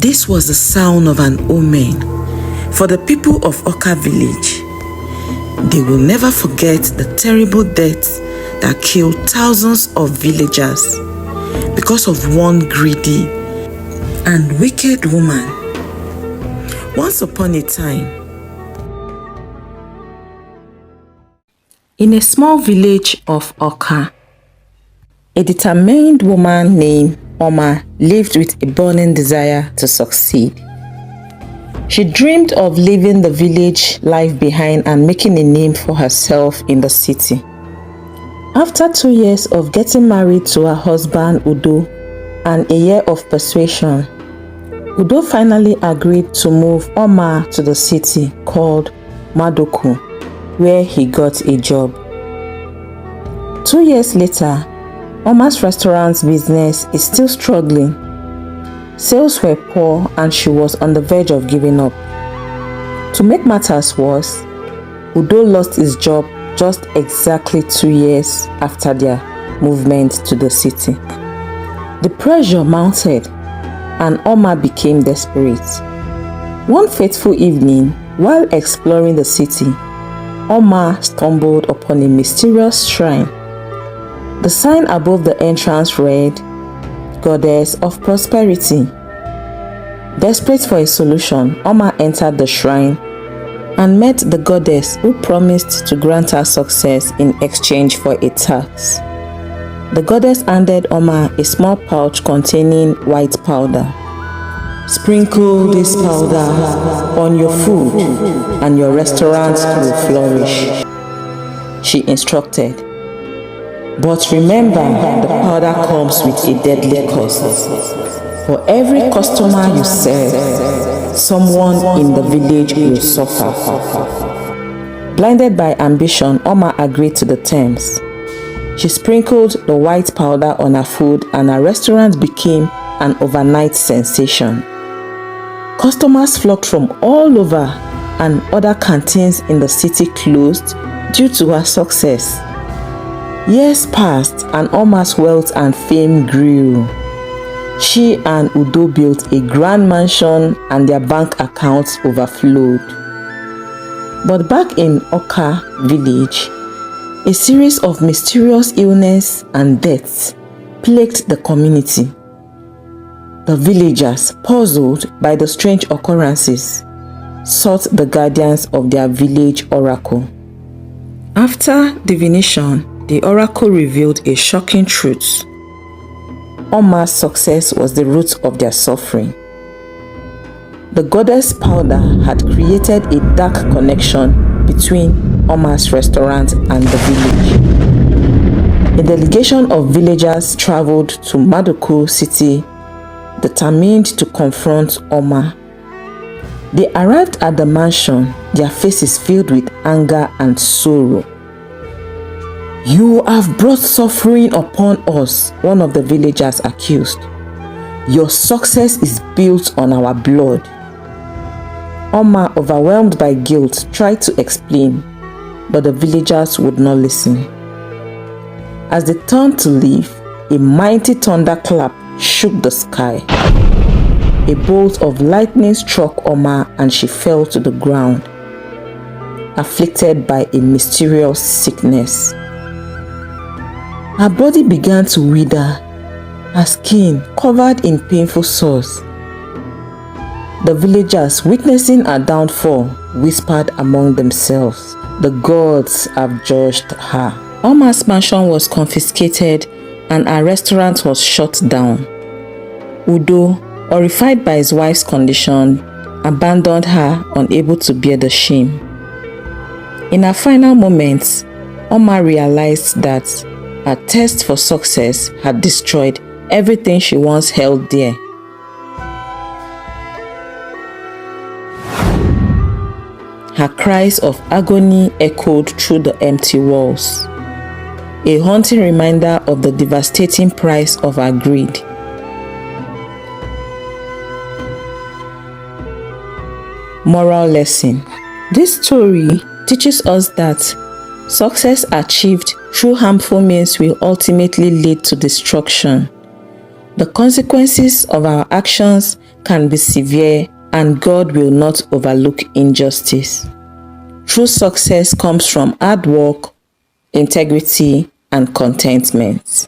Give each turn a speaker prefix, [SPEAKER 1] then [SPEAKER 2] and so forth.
[SPEAKER 1] This was the sound of an omen for the people of Oka village. They will never forget the terrible death that killed thousands of villagers because of one greedy and wicked woman. Once upon a time, in a small village of Oka, a determined woman named Oma lived with a burning desire to succeed. She dreamed of leaving the village life behind and making a name for herself in the city. After 2 years of getting married to her husband Udo and a year of persuasion, Udo finally agreed to move Oma to the city called Madoku, where he got a job. 2 years later, Oma's restaurant business is still struggling. Sales were poor and she was on the verge of giving up. To make matters worse, Udo lost his job just exactly 2 years after their movement to the city. The pressure mounted and Oma became desperate. One fateful evening, while exploring the city, Oma stumbled upon a mysterious shrine. The sign above the entrance read, "Goddess of Prosperity." Desperate for a solution, Oma entered the shrine and met the goddess, who promised to grant her success in exchange for a tax. The goddess handed Oma a small pouch containing white powder. "Sprinkle this powder on your food and your restaurant will flourish," she instructed. "But remember, the powder comes with a deadly cost. For every customer you serve, someone in the village will suffer." Blinded by ambition, Oma agreed to the terms. She sprinkled the white powder on her food and her restaurant became an overnight sensation. Customers flocked from all over and other canteens in the city closed due to her success. Years passed and Oma's wealth and fame grew. She and Udo built a grand mansion and their bank accounts overflowed. But back in Oka village, a series of mysterious illness and deaths plagued the community. The villagers, puzzled by the strange occurrences, sought the guardians of their village oracle. After divination, the oracle revealed a shocking truth. Oma's success was the root of their suffering. The goddess powder had created a dark connection between Oma's restaurant and the village. A delegation of villagers traveled to Madoku city, determined to confront Oma. They arrived at the mansion, their faces filled with anger and sorrow. "You have brought suffering upon us," one of the villagers accused. "Your success is built on our blood." Oma, overwhelmed by guilt, tried to explain, but the villagers would not listen. As they turned to leave, a mighty thunderclap shook the sky. A bolt of lightning struck Oma and she fell to the ground, afflicted by a mysterious sickness. Her body began to wither, her skin covered in painful sores. The villagers, witnessing her downfall, whispered among themselves, "The gods have judged her." Oma's mansion was confiscated and her restaurant was shut down. Udo, horrified by his wife's condition, abandoned her, unable to bear the shame. In her final moments, Oma realized that her thirst for success had destroyed everything she once held dear. Her cries of agony echoed through the empty walls, a haunting reminder of the devastating price of her greed. Moral lesson. This story teaches us that success achieved through harmful means will ultimately lead to destruction. The consequences of our actions can be severe, and God will not overlook injustice. True success comes from hard work, integrity, and contentment.